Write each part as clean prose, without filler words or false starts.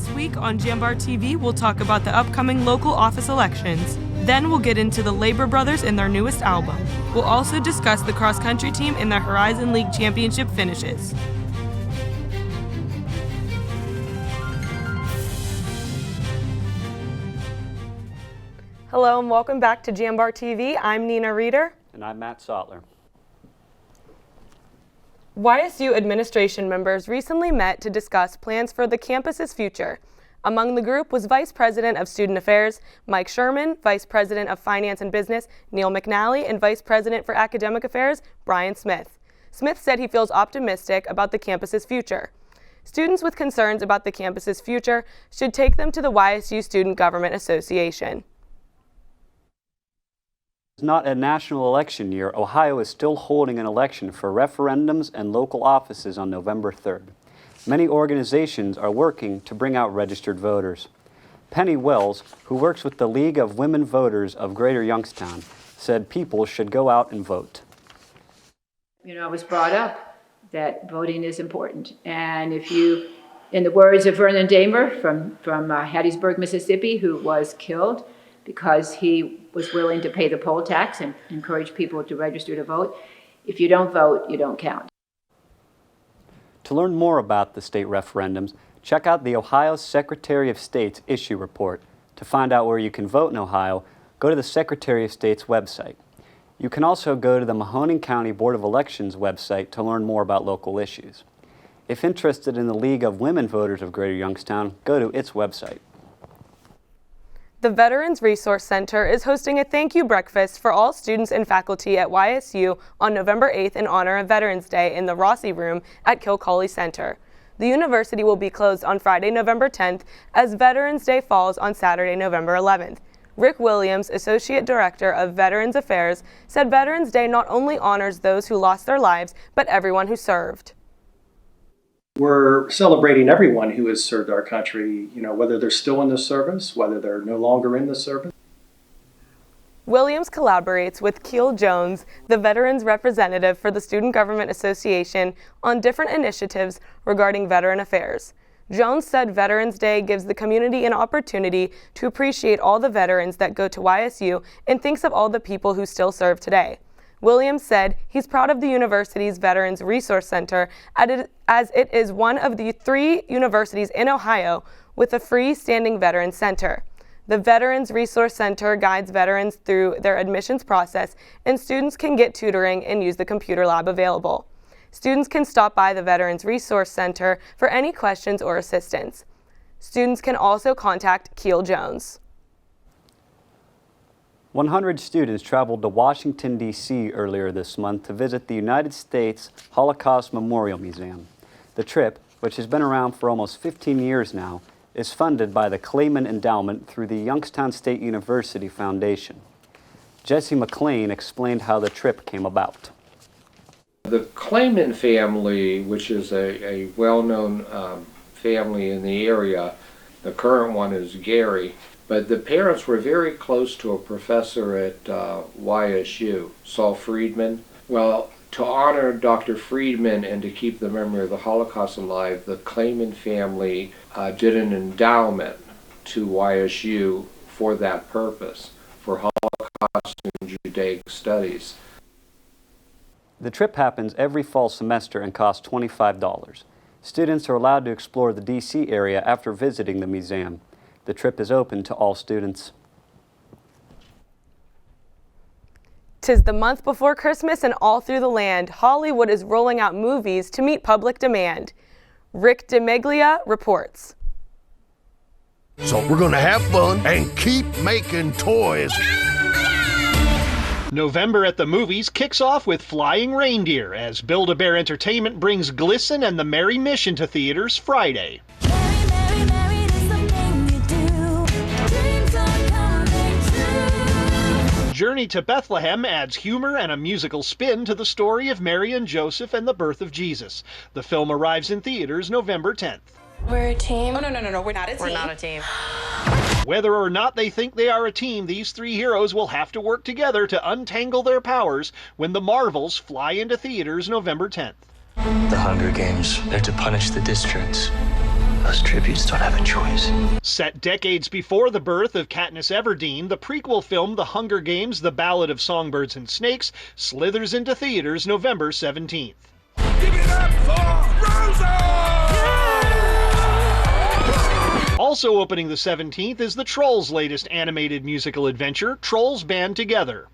This week on JambarTV, we'll talk about the upcoming local office elections. Then we'll get into the Labra brothers and their newest album. We'll also discuss the cross-country team and their Horizon League championship finishes. Hello and welcome back to JambarTV. I'm Nina Reeder. And I'm Matt Sautler. YSU administration members recently met to discuss plans for the campus's future. Among the group was Vice President of Student Affairs, Mike Sherman, Vice President of Finance and Business, Neil McNally, and Vice President for Academic Affairs, Brian Smith. Smith said he feels optimistic about the campus's future. Students with concerns about the campus's future should take them to the YSU Student Government Association. It's not a national election year. Ohio is still holding an election for referendums and local offices on November 3rd. Many organizations are working to bring out registered voters. Penny Wells, who works with the League of Women Voters of Greater Youngstown, said people should go out and vote. I was brought up that voting is important. And if you, in the words of Vernon Damer from Hattiesburg, Mississippi, who was killed because he was willing to pay the poll tax and encourage people to register to vote, if you don't vote, you don't count. To learn more about the state referendums, check out the Ohio Secretary of State's issue report. To find out where you can vote in Ohio, go to the Secretary of State's website. You can also go to the Mahoning County Board of Elections website to learn more about local issues. If interested in the League of Women Voters of Greater Youngstown, go to its website. The Veterans Resource Center is hosting a thank you breakfast for all students and faculty at YSU on November 8th in honor of Veterans Day in the Rossi Room at Kilcoley Center. The university will be closed on Friday, November 10th, as Veterans Day falls on Saturday, November 11th. Rick Williams, Associate Director of Veterans Affairs, said Veterans Day not only honors those who lost their lives, but everyone who served. We're celebrating everyone who has served our country, whether they're still in the service, whether they're no longer in the service. Williams collaborates with Keel Jones, the veterans representative for the Student Government Association, on different initiatives regarding veteran affairs. Jones said Veterans Day gives the community an opportunity to appreciate all the veterans that go to YSU and thinks of all the people who still serve today. Williams said he's proud of the university's Veterans Resource Center as it is one of the 3 universities in Ohio with a freestanding Veterans Center. The Veterans Resource Center guides veterans through their admissions process, and students can get tutoring and use the computer lab available. Students can stop by the Veterans Resource Center for any questions or assistance. Students can also contact Keel Jones. 100 students traveled to Washington, D.C. earlier this month to visit the United States Holocaust Memorial Museum. The trip, which has been around for almost 15 years now, is funded by the Clayman Endowment through the Youngstown State University Foundation. Jesse McLean explained how the trip came about. The Clayman family, which is a well-known family in the area, the current one is Gary, but the parents were very close to a professor at YSU, Saul Friedman. Well, to honor Dr. Friedman and to keep the memory of the Holocaust alive, the Clayman family did an endowment to YSU for that purpose, for Holocaust and Judaic studies. The trip happens every fall semester and costs $25. Students are allowed to explore the D.C. area after visiting the museum. The trip is open to all students. 'Tis the month before Christmas and all through the land, Hollywood is rolling out movies to meet public demand. Rick DeMiglia reports. So we're going to have fun and keep making toys. November at the Movies kicks off with Flying Reindeer as Build-A-Bear Entertainment brings Glisten and the Merry Mission to theaters Friday. Journey to Bethlehem adds humor and a musical spin to the story of Mary and Joseph and the birth of Jesus. The film arrives in theaters November 10th. We're a team. Oh, no, we're not a team. We're not a team. Whether or not they think they are a team, these 3 heroes will have to work together to untangle their powers when The Marvels fly into theaters November 10th. The Hunger Games, they're to punish the districts. Those tributes don't have a choice. Set decades before the birth of Katniss Everdeen, the prequel film The Hunger Games: The Ballad of Songbirds and Snakes slithers into theaters November 17th. Give it up for Rosa! Also opening the 17th is the Trolls' latest animated musical adventure, Trolls Band Together.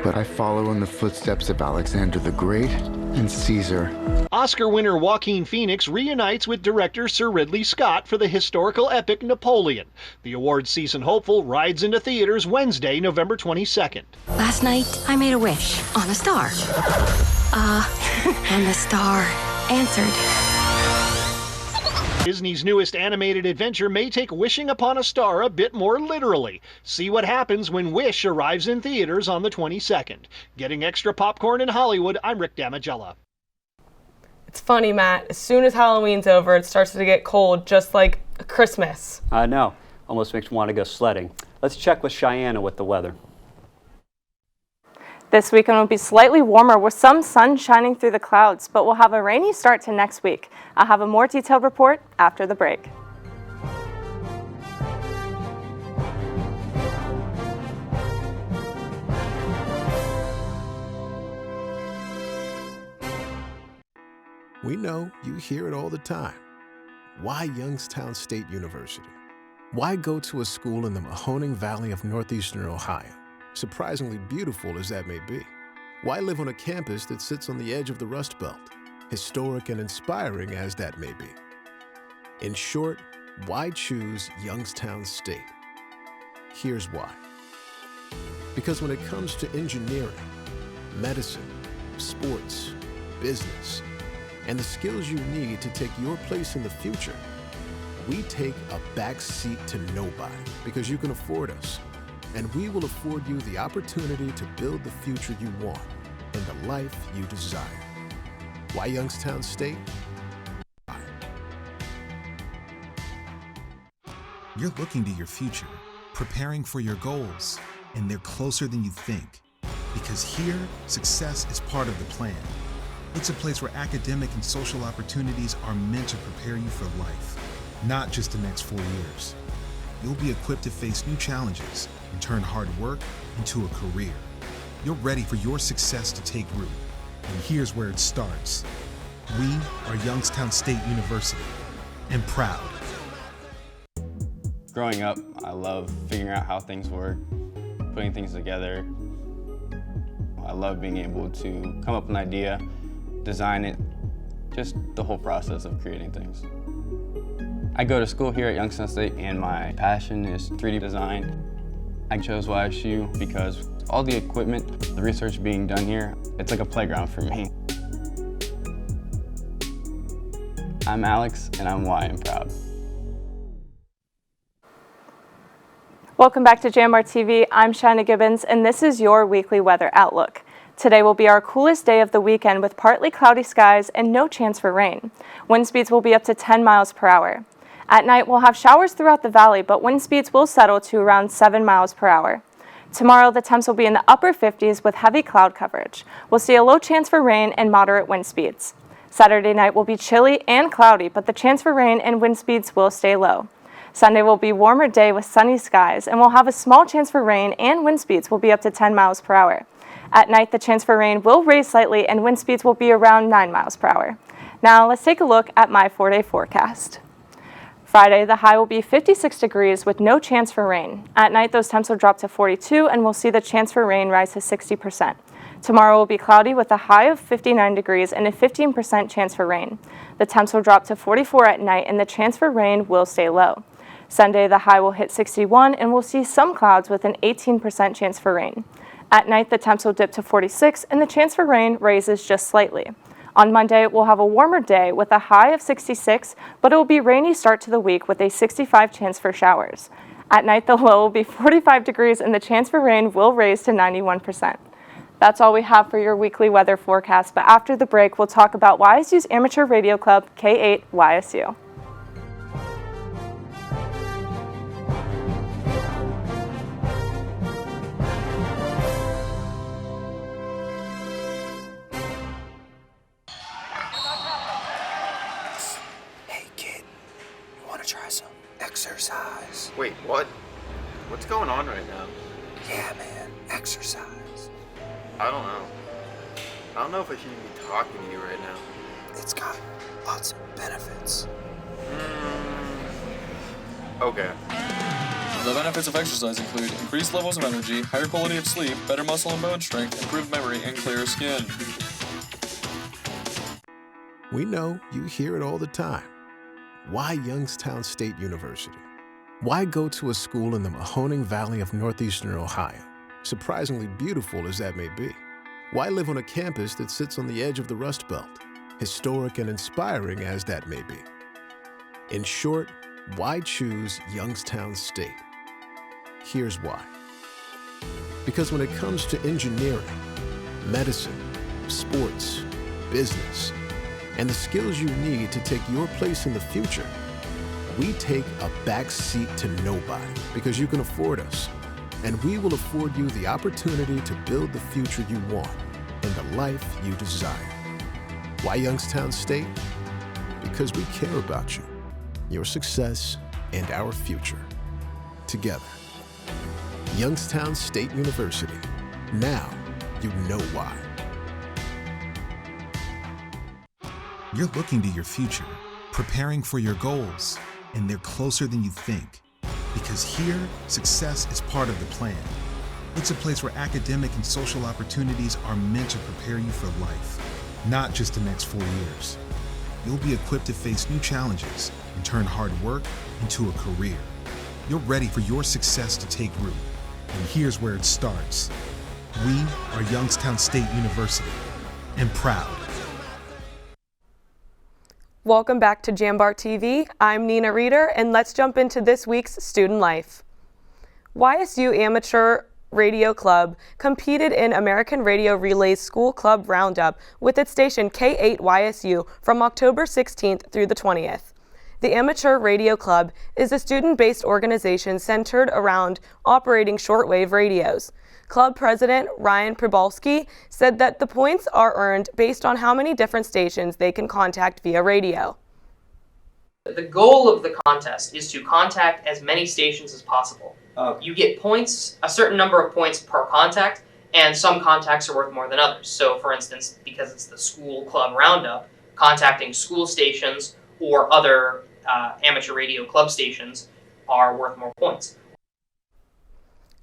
But I follow in the footsteps of Alexander the Great and Caesar. Oscar winner Joaquin Phoenix reunites with director Sir Ridley Scott for the historical epic Napoleon. The awards season hopeful rides into theaters Wednesday, November 22nd. Last night, I made a wish on a star. And the star answered. Disney's newest animated adventure may take wishing upon a star a bit more literally. See what happens when Wish arrives in theaters on the 22nd. Getting extra popcorn in Hollywood, I'm Rick Damigella. It's funny, Matt. As soon as Halloween's over, it starts to get cold, just like Christmas. I know. Almost makes me want to go sledding. Let's check with Cheyenne with the weather. This weekend will be slightly warmer with some sun shining through the clouds, but we'll have a rainy start to next week. I'll have a more detailed report after the break. We know you hear it all the time. Why Youngstown State University? Why go to a school in the Mahoning Valley of Northeastern Ohio? Surprisingly beautiful as that may be. Why live on a campus that sits on the edge of the Rust Belt? Historic and inspiring as that may be. In short, why choose Youngstown State? Here's why. Because when it comes to engineering, medicine, sports, business, and the skills you need to take your place in the future, we take a back seat to nobody because you can afford us. And we will afford you the opportunity to build the future you want and the life you desire. Why Youngstown State? You're looking to your future, preparing for your goals, and they're closer than you think. Because here, success is part of the plan. It's a place where academic and social opportunities are meant to prepare you for life, not just the next 4 years. You'll be equipped to face new challenges and turn hard work into a career. You're ready for your success to take root. And here's where it starts. We are Youngstown State University, and proud. Growing up, I love figuring out how things work, putting things together. I love being able to come up with an idea, design it, just the whole process of creating things. I go to school here at Youngstown State and my passion is 3D design. I chose YSU because all the equipment, the research being done here, it's like a playground for me. I'm Alex and I'm Y and proud. Welcome back to JambarTV. I'm Shanna Gibbons and this is your weekly weather outlook. Today will be our coolest day of the weekend with partly cloudy skies and no chance for rain. Wind speeds will be up to 10 miles per hour. At night, we'll have showers throughout the valley, but wind speeds will settle to around 7 miles per hour. Tomorrow, the temps will be in the upper 50s with heavy cloud coverage. We'll see a low chance for rain and moderate wind speeds. Saturday night will be chilly and cloudy, but the chance for rain and wind speeds will stay low. Sunday will be a warmer day with sunny skies, and we'll have a small chance for rain and wind speeds will be up to 10 miles per hour. At night, the chance for rain will raise slightly and wind speeds will be around 9 miles per hour. Now, let's take a look at my 4-day forecast. Friday, the high will be 56 degrees with no chance for rain. At night, those temps will drop to 42 and we'll see the chance for rain rise to 60%. Tomorrow will be cloudy with a high of 59 degrees and a 15% chance for rain. The temps will drop to 44 at night and the chance for rain will stay low. Sunday, the high will hit 61 and we'll see some clouds with an 18% chance for rain. At night, the temps will dip to 46 and the chance for rain raises just slightly. On Monday, we'll have a warmer day with a high of 66, but it will be a rainy start to the week with a 65 chance for showers. At night, the low will be 45 degrees and the chance for rain will raise to 91%. That's all we have for your weekly weather forecast, but after the break, we'll talk about YSU's amateur radio club, K8 YSU. Wait, what? What's going on right now? Yeah, man, exercise. I don't know. I don't know if I should even be talking to you right now. It's got lots of benefits. Okay. The benefits of exercise include increased levels of energy, higher quality of sleep, better muscle and bone strength, improved memory, and clearer skin. We know you hear it all the time. Why Youngstown State University? Why go to a school in the Mahoning Valley of northeastern Ohio, surprisingly beautiful as that may be? Why live on a campus that sits on the edge of the Rust Belt, historic and inspiring as that may be? In short, why choose Youngstown State? Here's why. Because when it comes to engineering, medicine, sports, business, and the skills you need to take your place in the future, we take a back seat to nobody because you can afford us. And we will afford you the opportunity to build the future you want and the life you desire. Why Youngstown State? Because we care about you, your success, and our future. Together. Youngstown State University. Now you know why. You're looking to your future, preparing for your goals, and they're closer than you think. Because here, success is part of the plan. It's a place where academic and social opportunities are meant to prepare you for life, not just the next 4 years. You'll be equipped to face new challenges and turn hard work into a career. You're ready for your success to take root. And here's where it starts. We are Youngstown State University, and proud. Welcome back to JambarTV. I'm Nina Reeder, and let's jump into this week's Student Life. YSU Amateur Radio Club competed in American Radio Relay's School Club Roundup with its station K8YSU from October 16th through the 20th. The Amateur Radio Club is a student-based organization centered around operating shortwave radios. Club President Ryan Pribalski said that the points are earned based on how many different stations they can contact via radio. The goal of the contest is to contact as many stations as possible. You get points, a certain number of points per contact, and some contacts are worth more than others. So for instance, because it's the school club roundup, contacting school stations or other amateur radio club stations are worth more points.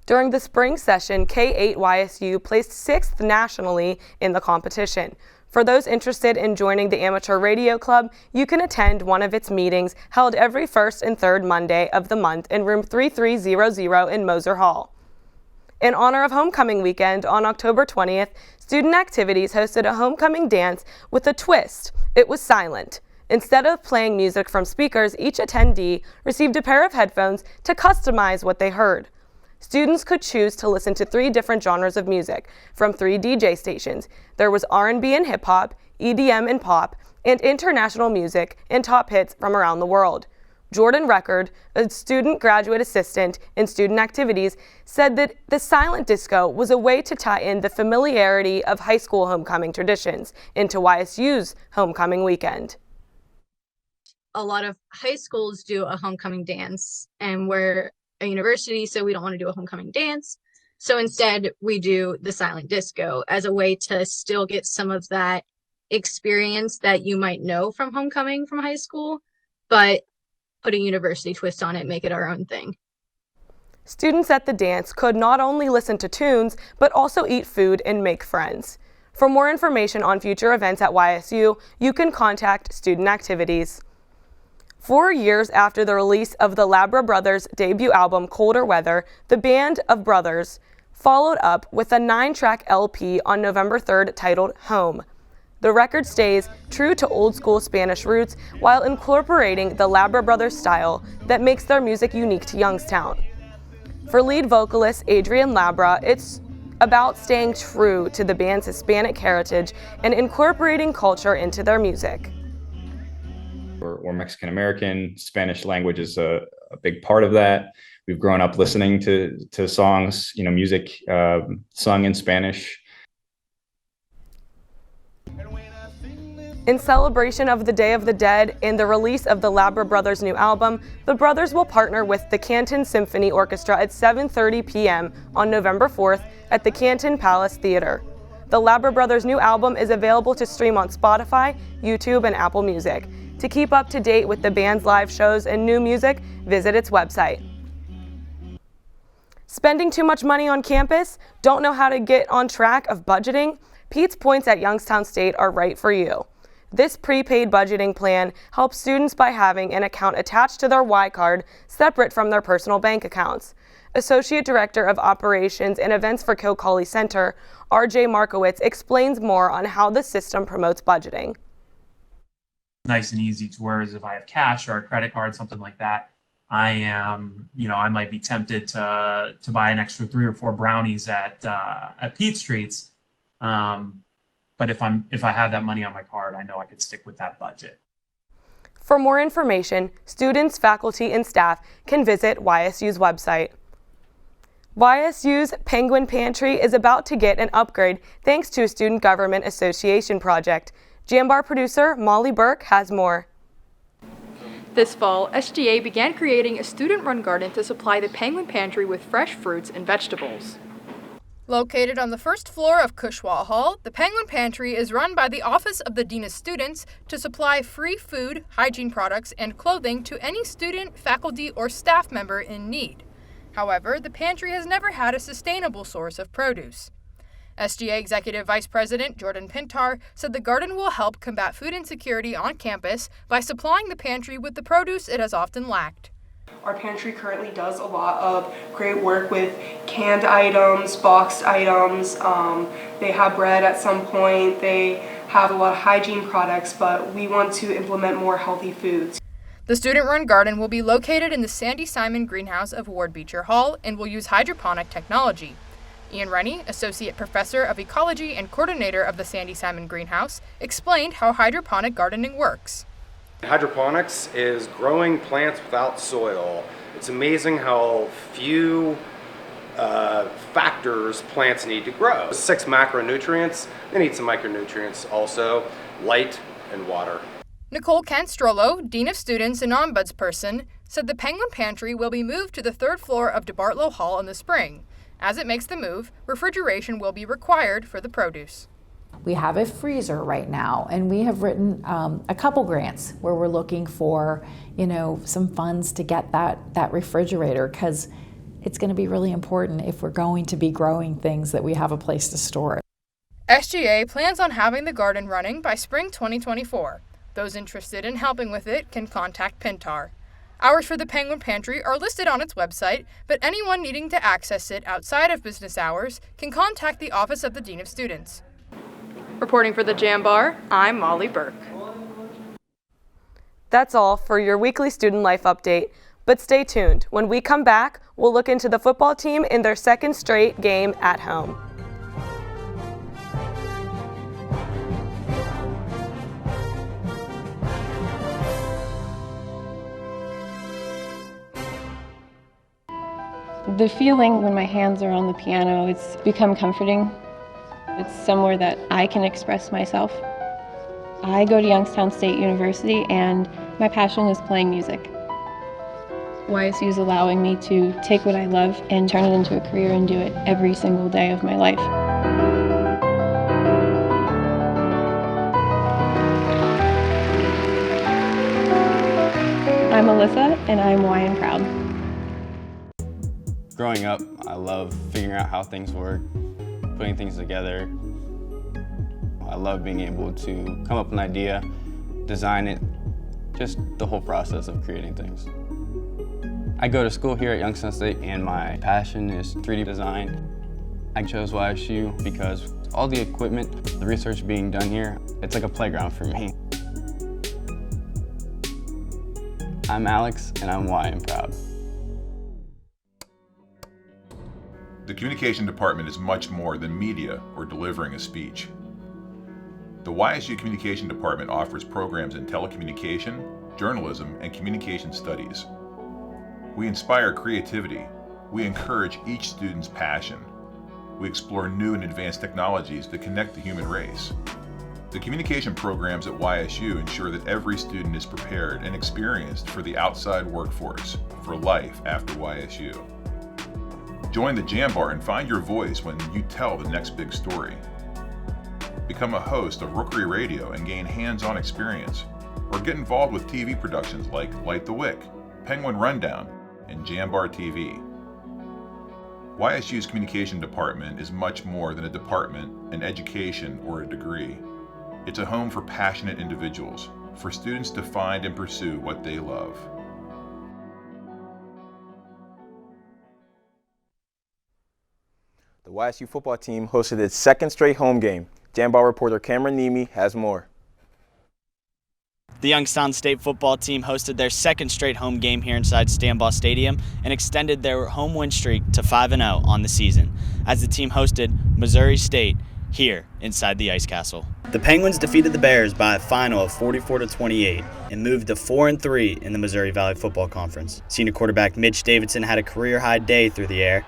During the spring session, K8YSU placed 6th nationally in the competition. For those interested in joining the Amateur Radio Club, you can attend one of its meetings held every first and third Monday of the month in room 3300 in Moser Hall. In honor of Homecoming Weekend on October 20th, Student Activities hosted a homecoming dance with a twist. It was silent. Instead of playing music from speakers, each attendee received a pair of headphones to customize what they heard. Students could choose to listen to 3 different genres of music from 3 DJ stations. There was R&B and hip-hop, EDM and pop, and international music and top hits from around the world. Jordan Record, a student graduate assistant in student activities, said that the silent disco was a way to tie in the familiarity of high school homecoming traditions into YSU's homecoming weekend. A lot of high schools do a homecoming dance, and we're a university, so we don't want to do a homecoming dance. So instead, we do the silent disco as a way to still get some of that experience that you might know from homecoming from high school, but put a university twist on it, make it our own thing. Students at the dance could not only listen to tunes, but also eat food and make friends. For more information on future events at YSU, you can contact Student Activities. 4 years after the release of the Labra Brothers' debut album, Colder Weather, the Band of Brothers followed up with a 9-track LP on November 3rd titled Home. The record stays true to old-school Spanish roots while incorporating the Labra Brothers style that makes their music unique to Youngstown. For lead vocalist Adrian Labra, it's about staying true to the band's Hispanic heritage and incorporating culture into their music. We're Mexican American. Spanish language is a big part of that. We've grown up listening to songs, music sung in Spanish. In celebration of the Day of the Dead and the release of the Labra Brothers' new album, the brothers will partner with the Canton Symphony Orchestra at 7:30 p.m. on November 4th at the Canton Palace Theater. The Labra Brothers' new album is available to stream on Spotify, YouTube, and Apple Music. To keep up to date with the band's live shows and new music, visit its website. Spending too much money on campus? Don't know how to get on track of budgeting? Pete's Points at Youngstown State are right for you. This prepaid budgeting plan helps students by having an account attached to their Y card separate from their personal bank accounts. Associate Director of Operations and Events for Kilcawley Center, RJ Markowitz, explains more on how the system promotes budgeting. Nice and easy to whereas if I have cash or a credit card, something like that, I might be tempted to buy an extra 3 or 4 brownies at Pete Streets. But if I have that money on my card, I know I could stick with that budget. For more information, students, faculty, and staff can visit YSU's website. YSU's Penguin Pantry is about to get an upgrade thanks to a Student Government Association project. Jambar producer Molly Burke has more. This fall, SGA began creating a student-run garden to supply the Penguin Pantry with fresh fruits and vegetables. Located on the first floor of Cushwa Hall, the Penguin Pantry is run by the Office of the Dean of Students to supply free food, hygiene products, and clothing to any student, faculty, or staff member in need. However, the pantry has never had a sustainable source of produce. SGA Executive Vice President Jordan Pintar said the garden will help combat food insecurity on campus by supplying the pantry with the produce it has often lacked. Our pantry currently does a lot of great work with canned items, boxed items. They have bread at some point. They have a lot of hygiene products, but we want to implement more healthy foods. The student-run garden will be located in the Sandy Simon Greenhouse of Ward Beecher Hall and will use hydroponic technology. Ian Rennie, Associate Professor of Ecology and Coordinator of the Sandy Simon Greenhouse, explained how hydroponic gardening works. Hydroponics is growing plants without soil. It's amazing how few factors plants need to grow. 6 macronutrients, they need some micronutrients also, light and water. Nicole Kent-Strollo, Dean of Students and Ombudsperson, said the Penguin Pantry will be moved to the 3rd floor of DeBartolo Hall in the spring. As it makes the move, refrigeration will be required for the produce. We have a freezer right now, and we have written a couple grants where we're looking for, some funds to get that refrigerator, because it's going to be really important if we're going to be growing things that we have a place to store it. SGA plans on having the garden running by spring 2024. Those interested in helping with it can contact Pintar. Hours for the Penguin Pantry are listed on its website, but anyone needing to access it outside of business hours can contact the Office of the Dean of Students. Reporting for the Jambar, I'm Molly Burke. That's all for your weekly student life update, but stay tuned. When we come back, we'll look into the football team in their 2nd straight game at home. The feeling when my hands are on the piano, it's become comforting. It's somewhere that I can express myself. I go to Youngstown State University and my passion is playing music. YSU is allowing me to take what I love and turn it into a career and do it every single day of my life. I'm Alyssa and I'm YN proud. Growing up, I love figuring out how things work, putting things together. I love being able to come up with an idea, design it, just the whole process of creating things. I go to school here at Youngstown State and my passion is 3D design. I chose YSU because all the equipment, the research being done here, it's like a playground for me. I'm Alex and I'm YN proud. The communication department is much more than media or delivering a speech. The YSU Communication Department offers programs in telecommunication, journalism, and communication studies. We inspire creativity. We encourage each student's passion. We explore new and advanced technologies that connect the human race. The communication programs at YSU ensure that every student is prepared and experienced for the outside workforce, for life after YSU. Join the Jambar and find your voice when you tell the next big story. Become a host of Rookery Radio and gain hands-on experience, or get involved with TV productions like Light the Wick, Penguin Rundown, and JambarTV. YSU's communication department is much more than a department, an education, or a degree. It's a home for passionate individuals, for students to find and pursue what they love. The YSU football team hosted its second straight home game. Jambar reporter Cameron Nemi has more. The Youngstown State football team hosted their second straight home game here inside Stambaugh Stadium and extended their home win streak to 5-0 on the season, as the team hosted Missouri State here inside the Ice Castle. The Penguins defeated the Bears by a final of 44-28 and moved to 4-3 in the Missouri Valley Football Conference. Senior quarterback Mitch Davidson had a career-high day through the air.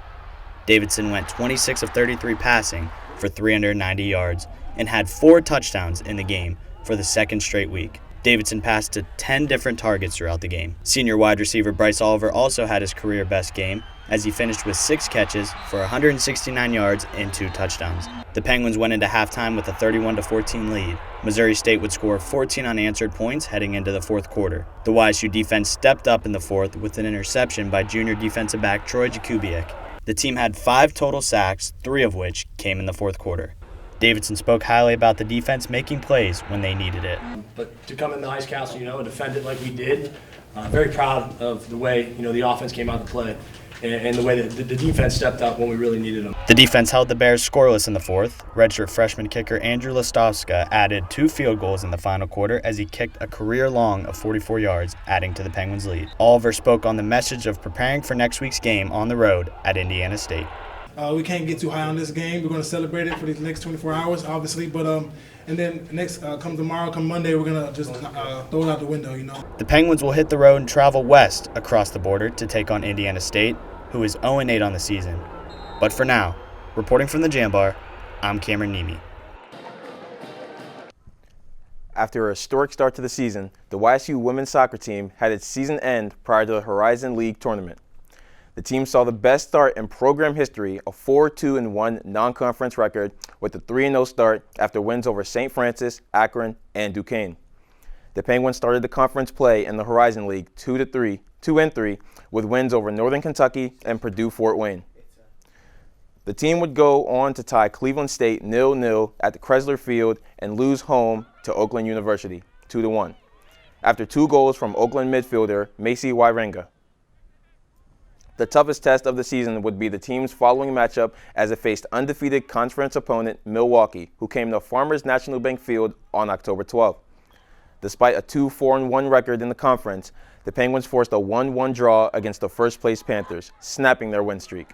Davidson went 26 of 33 passing for 390 yards and had 4 touchdowns in the game for the second straight week. Davidson passed to 10 different targets throughout the game. Senior wide receiver Bryce Oliver also had his career best game, as he finished with 6 catches for 169 yards and 2 touchdowns. The Penguins went into halftime with a 31-14 lead. Missouri State would score 14 unanswered points heading into the fourth quarter. The YSU defense stepped up in the fourth with an interception by junior defensive back Troy Jakubiak. The team had 5 total sacks, 3 of which came in the fourth quarter. Davidson spoke highly about the defense making plays when they needed it. But to come in the Ice Castle, and defend it like we did, very proud of the way, the offense came out to play and the way that the defense stepped up when we really needed them. The defense held the Bears scoreless in the fourth. Redshirt freshman kicker Andrew Listowska added 2 field goals in the final quarter as he kicked a career long of 44 yards, adding to the Penguins' lead. Oliver spoke on the message of preparing for next week's game on the road at Indiana State. We can't get too high on this game. We're going to celebrate it for the next 24 hours, obviously. But and then next, come tomorrow, come Monday, we're going to just throw it out the window, The Penguins will hit the road and travel west across the border to take on Indiana State, who is 0-8 on the season. But for now, reporting from the Jambar, I'm Cameron Nemi. After a historic start to the season, the YSU women's soccer team had its season end prior to the Horizon League tournament. The team saw the best start in program history, a 4-2-1 non-conference record with a 3-0 start after wins over St. Francis, Akron, and Duquesne. The Penguins started the conference play in the Horizon League 2-3 with wins over Northern Kentucky and Purdue Fort Wayne. The team would go on to tie Cleveland State 0-0 at the Chrysler Field and lose home to Oakland University 2-1 after 2 goals from Oakland midfielder Macy Wairenga. The toughest test of the season would be the team's following matchup as it faced undefeated conference opponent Milwaukee, who came to Farmers National Bank Field on October 12. Despite a 2-4-1 record in the conference, the Penguins forced a 1-1 draw against the first-place Panthers, snapping their win streak.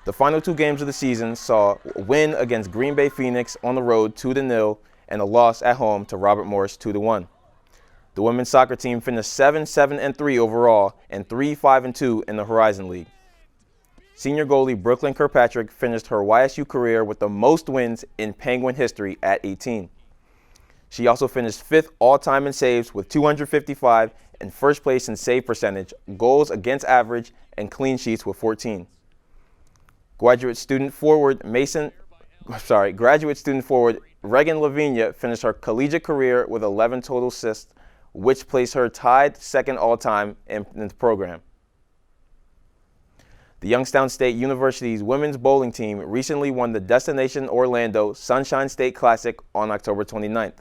The final 2 games of the season saw a win against Green Bay Phoenix on the road 2-0 and a loss at home to Robert Morris 2-1. The women's soccer team finished 7-7-3 overall and 3-5-2 in the Horizon League. Senior goalie Brooklyn Kirkpatrick finished her YSU career with the most wins in Penguin history at 18. She also finished 5th all-time in saves with 255 and first place in save percentage, goals against average, and clean sheets with 14. Graduate student forward Regan Lavinia finished her collegiate career with 11 total assists, which placed her tied second all-time in the program. The Youngstown State University's women's bowling team recently won the Destination Orlando Sunshine State Classic on October 29th.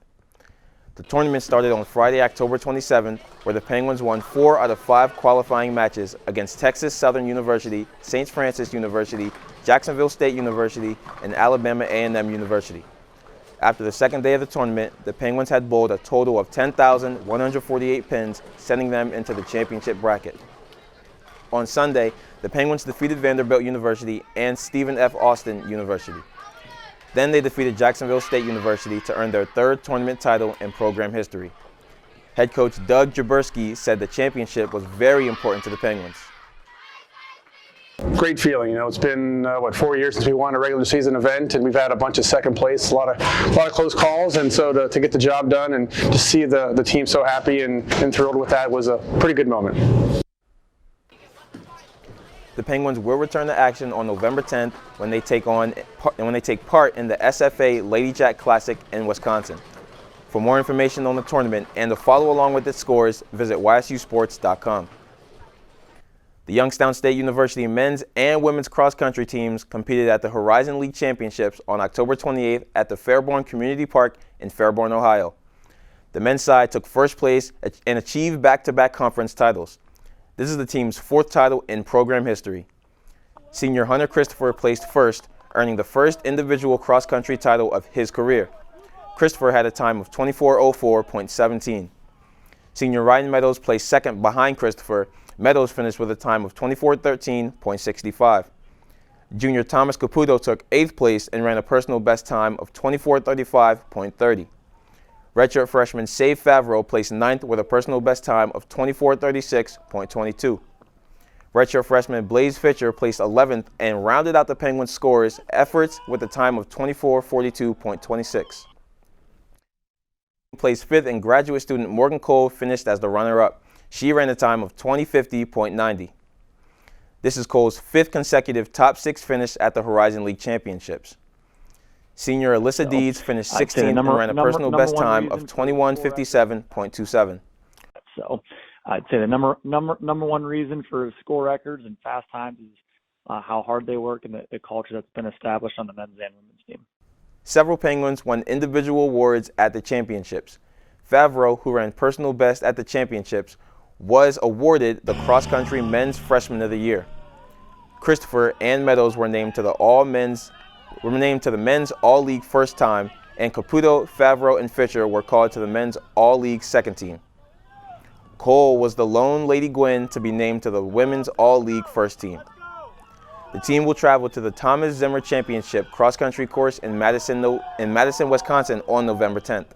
The tournament started on Friday, October 27th, where the Penguins won 4 out of 5 qualifying matches against Texas Southern University, St. Francis University, Jacksonville State University, and Alabama A&M University. After the second day of the tournament, the Penguins had bowled a total of 10,148 pins, sending them into the championship bracket. On Sunday, the Penguins defeated Vanderbilt University and Stephen F. Austin University. Then they defeated Jacksonville State University to earn their 3rd tournament title in program history. Head coach Doug Jaberski said the championship was very important to the Penguins. Great feeling. You know, it's been 4 years since we won a regular season event, and we've had a bunch of second place, a lot of close calls, and so to get the job done and to see the team so happy and thrilled with that was a pretty good moment. The Penguins will return to action on November 10th when they take part in the SFA Lady Jack Classic in Wisconsin. For more information on the tournament and to follow along with its scores, visit ysusports.com. The Youngstown State University men's and women's cross-country teams competed at the Horizon League Championships on October 28th at the Fairborn Community Park in Fairborn, Ohio. The men's side took first place and achieved back-to-back conference titles. This is the team's fourth title in program history. Senior Hunter Christopher placed first, earning the first individual cross-country title of his career. Christopher had a time of 24:04.17. Senior Ryan Meadows placed second behind Christopher. Meadows finished with a time of 24:13.65. Junior Thomas Caputo took 8th place and ran a personal best time of 24:35.30. Redshirt freshman Save Favreau placed 9th with a personal best time of 24:36.22. Redshirt freshman Blaze Fisher placed 11th and rounded out the Penguins' scores efforts with a time of 24:42.26. Placed 5th, and graduate student Morgan Cole finished as the runner-up. She ran a time of 20:50.90. This is Cole's 5th consecutive top 6 finish at the Horizon League Championships. Senior Alyssa Deeds finished 16th and ran a personal best time of 21:57.27. So I'd say the number one reason for score records and fast times is how hard they work and the culture that's been established on the men's and women's team. Several Penguins won individual awards at the championships. Favreau, who ran personal best at the championships, was awarded the cross-country men's freshman of the year. Christopher and Meadows were named to the men's all-league first time, and Caputo, Favreau, and Fisher were called to the men's all-league second team. Cole was the lone Lady Gwyn to be named to the women's all-league first team. The team will travel to the Thomas Zimmer Championship cross-country course in Madison, Wisconsin on November 10th.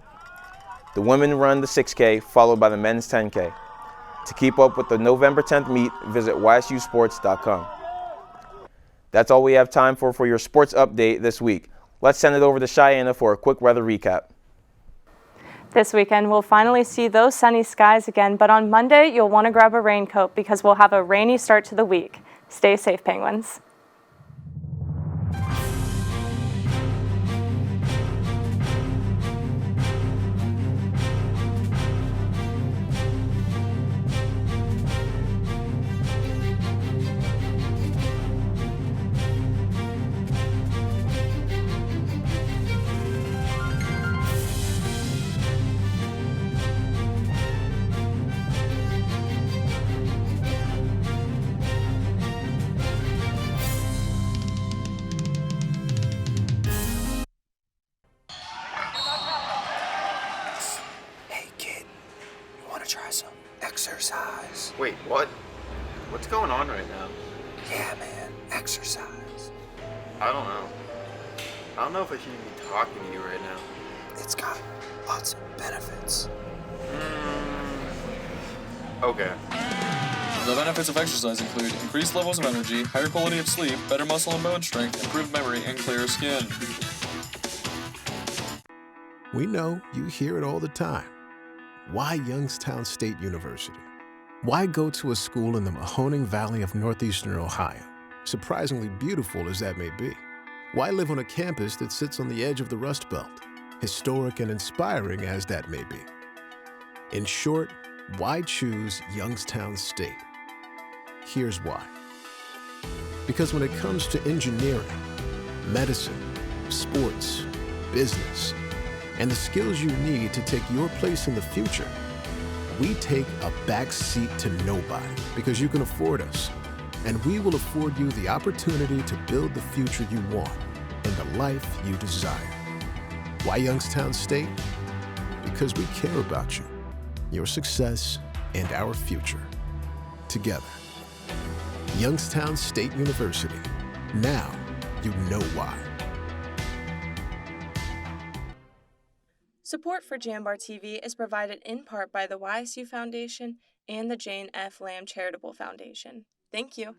The women run the 6K, followed by the men's 10K. To keep up with the November 10th meet, visit ysusports.com. That's all we have time for your sports update this week. Let's send it over to Cheyenne for a quick weather recap. This weekend, we'll finally see those sunny skies again, but on Monday, you'll want to grab a raincoat because we'll have a rainy start to the week. Stay safe, Penguins. Try some exercise. Wait, what? What's going on right now? Yeah, man, exercise. I don't know. I don't know if I should be talking to you right now. It's got lots of benefits. Okay. The benefits of exercise include increased levels of energy, higher quality of sleep, better muscle and bone strength, improved memory, and clearer skin. We know you hear it all the time. Why Youngstown State University? Why go to a school in the Mahoning Valley of northeastern Ohio, surprisingly beautiful as that may be? Why live on a campus that sits on the edge of the Rust Belt, historic and inspiring as that may be? In short, why choose Youngstown State? Here's why. Because when it comes to engineering, medicine, sports, business, and the skills you need to take your place in the future, we take a back seat to nobody because you can afford us, and we will afford you the opportunity to build the future you want and the life you desire. Why Youngstown State? Because we care about you, your success, and our future. Together. Youngstown State University. Now you know why. Support for JambarTV is provided in part by the YSU Foundation and the Jane F. Lamb Charitable Foundation. Thank you.